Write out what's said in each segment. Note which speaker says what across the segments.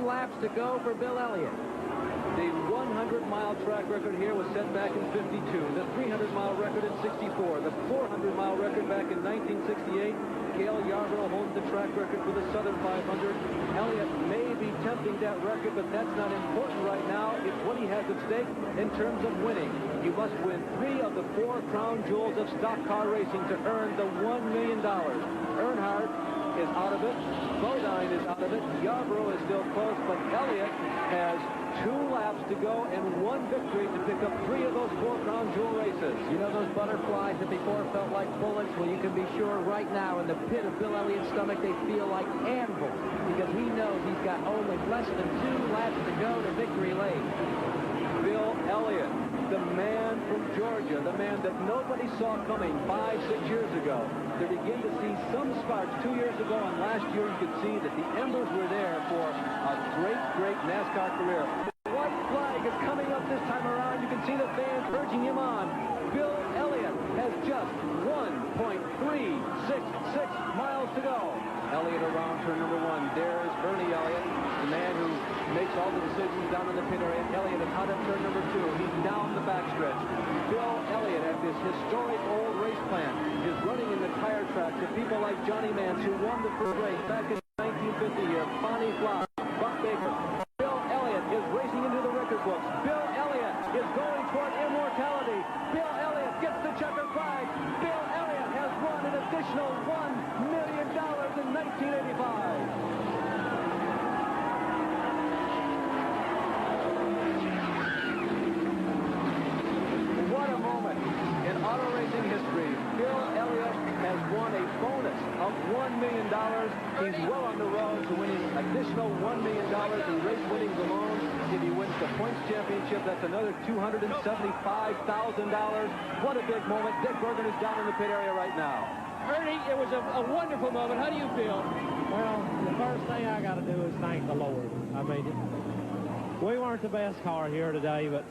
Speaker 1: laps to go for Bill Elliott.
Speaker 2: The 100-mile track record here was set back in '52. The 300-mile record in '64. The 400-mile record back in 1968. Gail Yarborough holds the track record for the Southern 500. Elliott may be tempting that record, but that's not important right now. It's what he has at stake in terms of winning. He must win 3 of the 4 crown jewels of stock car racing to earn the $1 million. Earnhardt is out of it. Bodine is out of it. Yarborough is still close, but Elliott has 2 laps to go and 1 victory to pick up 3 of those 4 crown jewel races.
Speaker 1: You know those butterflies that before felt like bullets? Well, you can be sure right now in the pit of Bill Elliott's stomach they feel like anvils, because he knows he's got only less than 2 laps to go to victory lane.
Speaker 2: Bill Elliott, the man from Georgia, the man that nobody saw coming 5-6 years ago. They begin to see some sparks 2 years ago, and last year you could see that the embers were there for a great, great NASCAR career. The white flag is coming up this time around. You can see the fans urging him on. Bill Elliott has just 1.366 miles to go. Elliott around turn number 1. There's Bernie Elliott, the man who makes all the decisions down in the pit area. Elliott is out of turn number 2. He's down the backstretch. Bill Elliott at this historic old race plant is running in the tire tracks of people like Johnny Mance, who won the first race back in 1950 here. Bonnie Flower, Buck Baker. Bill Elliott is racing into the record books. Bill Elliott is going toward immortality. Bill Elliott gets the checkered flag. Bill Elliott has won an additional $1 million in 1985. Auto racing history. Bill Elliott has won a bonus of $1 million. He's well on the road to winning additional $1 million in race winnings alone. If he wins the points championship, that's another $275,000. What a big moment. Dick Bergen is down in the pit area right now.
Speaker 3: Ernie, it was a wonderful moment. How do you feel?
Speaker 4: Well, the first thing I got to do is thank the Lord. I mean, we weren't the best car here today, but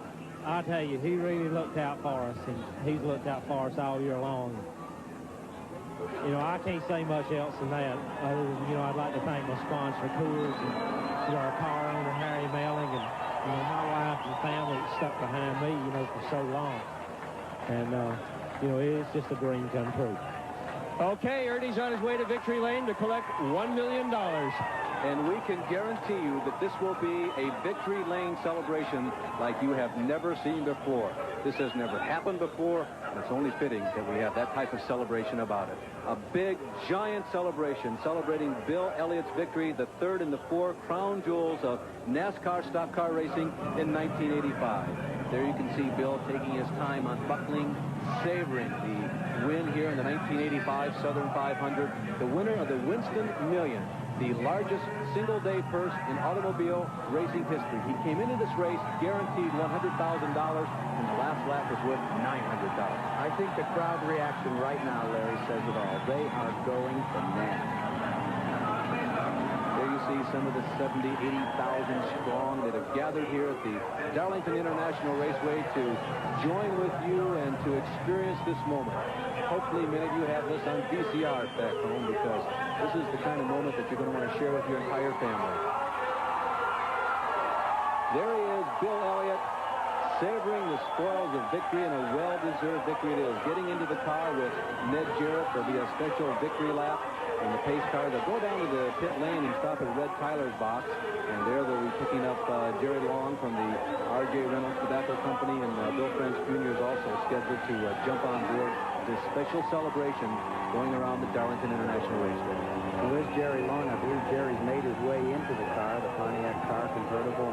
Speaker 4: I tell you, he really looked out for us, and he's looked out for us all year long. You know, I can't say much else than that. Other than, you know, I'd like to thank my sponsor, Coors, and our car owner, Harry Melling, and, you know, my wife and family that stuck behind me, you know, for so long. And, you know, it's just a dream come true.
Speaker 3: Okay, Ernie's on his way to victory lane to collect $1 million.
Speaker 2: And we can guarantee you that this will be a victory lane celebration like you have never seen before. This has never happened before, and it's only fitting that we have that type of celebration about it. A big, giant celebration celebrating Bill Elliott's victory, the 3rd and the 4 crown jewels of NASCAR stock car racing in 1985. There you can see Bill taking his time unbuckling, savoring the win here in the 1985 Southern 500, the winner of the Winston Million, the largest single-day purse in automobile racing history. He came into this race guaranteed $100,000, and the last lap was worth $900.
Speaker 1: I think the crowd reaction right now, Larry, says it all. They are going bananas.
Speaker 2: There you see some of the 70,000, 80,000 strong that have gathered here at the Darlington International Raceway to join with you and to experience this moment. Hopefully many of you have this on VCR back home, because this is the kind of moment that you're going to want to share with your entire family. There he is, Bill Elliott, savoring the spoils of victory, and a well-deserved victory it is. Getting into the car with Ned Jarrett. There'll be a special victory lap in the pace car. They'll go down to the pit lane and stop at Red Tyler's box, and there they'll be picking up Jerry Long from the R.J. Reynolds Tobacco Company, and Bill French Jr. is also scheduled to jump on board this special celebration going around the Darlington International Raceway.
Speaker 1: Well, there's Jerry Long. I believe Jerry's made his way into the car, the Pontiac car convertible.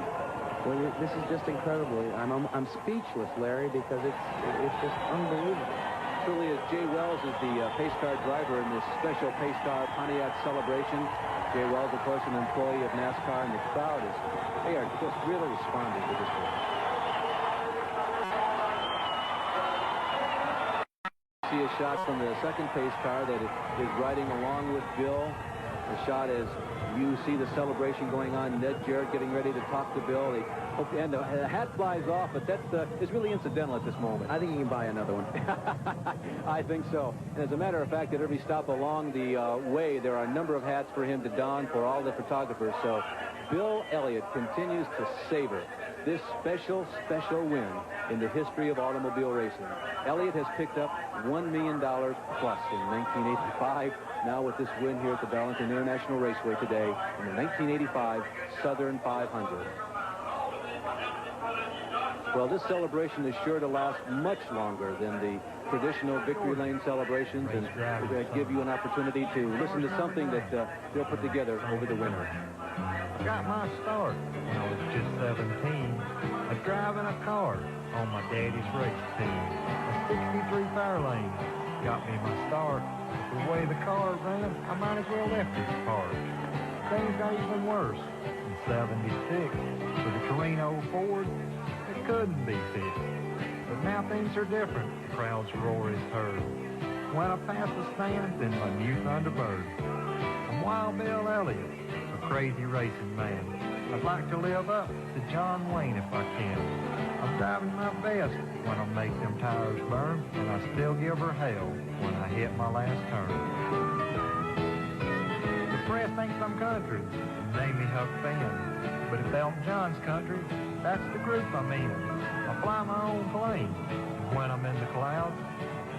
Speaker 1: Well, this is just incredible. I'm speechless, Larry, because it's just unbelievable.
Speaker 2: Truly, as Jay Wells is the pace car driver in this special pace car Pontiac celebration. Jay Wells, of course, an employee of NASCAR, and the crowd they are just really responding to this race. See a shot from the second pace car that is riding along with Bill. The shot is, you see the celebration going on. Ned Jarrett getting ready to talk to Bill. And the hat flies off, but that's it's really incidental at this moment.
Speaker 1: I think you can buy another one.
Speaker 2: I think so. And as a matter of fact, at every stop along the way, there are a number of hats for him to don for all the photographers. So Bill Elliott continues to savor this special, special win in the history of automobile racing. Elliott has picked up $1 million plus in 1985. Now with this win here at the Darlington International Raceway today in the 1985 Southern 500. Well, this celebration is sure to last much longer than the traditional Victory Lane celebrations, and we're going to give you an opportunity to listen to something that they'll put together over the winter.
Speaker 5: Got my start when I was just 17, driving a car on my daddy's race team. A 63 Fairlane got me my start. The way the car ran, I might as well left it parked. Things got even worse. In 76, with a Torino Ford, it couldn't be fixed. But now things are different. The crowd's roar is heard. When I pass the stands in my new Thunderbird, I'm Wild Bill Elliott, a crazy racing man. I'd like to live up to John Wayne if I can. I'm driving my best when I make them tires burn, and I still give her hell when I hit my last turn. The press thinks I'm country and name me Huck Finn, but if Elton John's country, that's the group I'm in. I fly my own plane. When I'm in the clouds,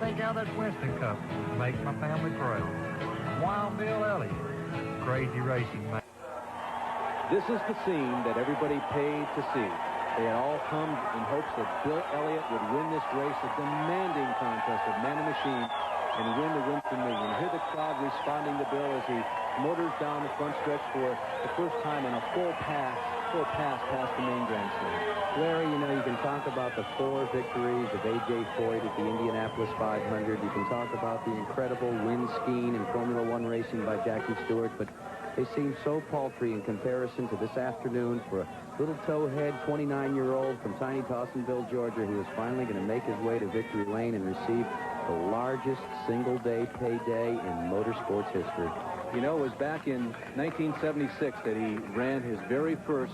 Speaker 5: think how that Winston Cup would make my family proud. I'm Wild Bill Elliott, crazy racing man.
Speaker 2: This is the scene that everybody paid to see. They had all come in hopes that Bill Elliott would win this race, a demanding contest of man and machine, and win the Winston Million. Hear the crowd responding to Bill as he motors down the front stretch for the first time in a full pass past the main grandstand.
Speaker 1: Larry, you know, you can talk about the 4 victories of A.J. Foyt at the Indianapolis 500. You can talk about the incredible win scheme in Formula One racing by Jackie Stewart, but they seem so paltry in comparison to this afternoon for a little towhead 29-year-old from tiny Dawsonville, Georgia, who is finally going to make his way to Victory Lane and receive the largest single-day payday in motorsports history.
Speaker 2: You know, it was back in 1976 that he ran his very first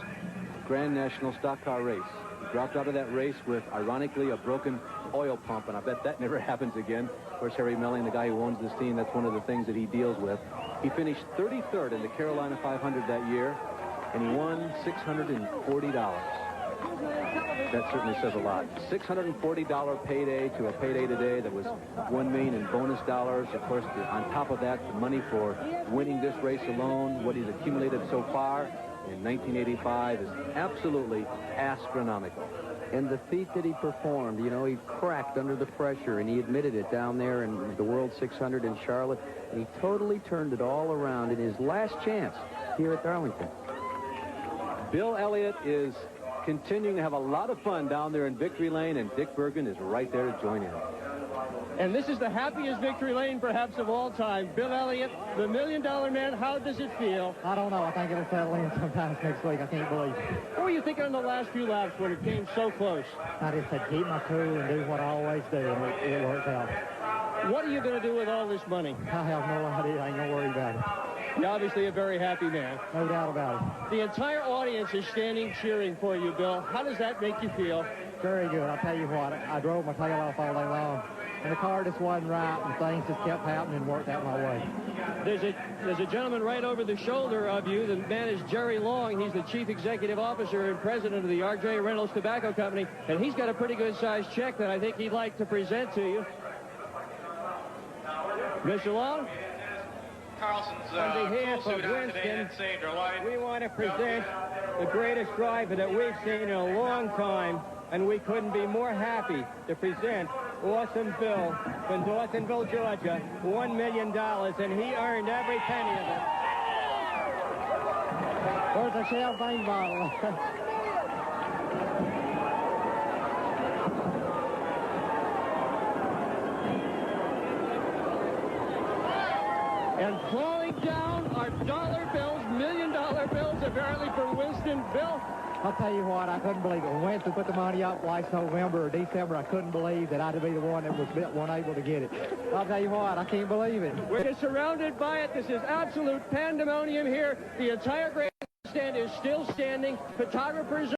Speaker 2: Grand National stock car race. He dropped out of that race with, ironically, a broken oil pump, and I bet that never happens again. Of course, Harry Melling, the guy who owns this team, that's one of the things that he deals with. He finished 33rd in the Carolina 500 that year, and he won $640. That certainly says a lot. $640 payday to a payday today that was $1 million in bonus dollars. Of course, on top of that, the money for winning this race alone, what he's accumulated so far in 1985 is absolutely astronomical.
Speaker 1: And the feat that he performed, you know, he cracked under the pressure, and he admitted it down there in the World 600 in Charlotte, and he totally turned it all around in his last chance here at Darlington.
Speaker 2: Bill Elliott is continuing to have a lot of fun down there in Victory Lane, and Dick Bergen is right there to join in.
Speaker 3: And this is the happiest Victory Lane, perhaps, of all time. Bill Elliott, the $1 Million Man, how does it feel?
Speaker 4: I don't know. I think it'll settle in sometime next week. I can't believe it.
Speaker 3: What were you thinking on the last few laps when it came so close?
Speaker 4: I just said keep my cool and do what I always do, and it works out.
Speaker 3: What are you going to do with all this money?
Speaker 4: I have no idea. I ain't gonna worry about it.
Speaker 3: You're obviously a very happy man.
Speaker 4: No doubt about it.
Speaker 3: The entire audience is standing cheering for you, Bill. How does that make you feel?
Speaker 4: Very good. I'll tell you what, I drove my tail off all day long, and the car just wasn't right, and things just kept happening and worked out my way.
Speaker 3: There's a gentleman right over the shoulder of you. The man is Jerry Long. He's the chief executive officer and president of the R.J. Reynolds Tobacco Company, and he's got a pretty good-sized check that I think he'd like to present to you. Mr. Long?
Speaker 6: Carlson's
Speaker 3: On behalf of Winston, we want to present the greatest driver that we've seen in a long time, and we couldn't be more happy to present Awesome Bill from Dawsonville, Georgia, $1 million, and he earned every penny of it.
Speaker 4: Where's the champagne bottle?
Speaker 3: And falling down are dollar bills, $1 million bills, apparently from Winston. Bill?
Speaker 4: I'll tell you what, I couldn't believe it. When Winston put the money up last November or December, I couldn't believe that I'd be the one that was unable to get it. I'll tell you what, I can't believe it.
Speaker 3: We're surrounded by it. This is absolute pandemonium here. The entire grandstand is still standing. Photographers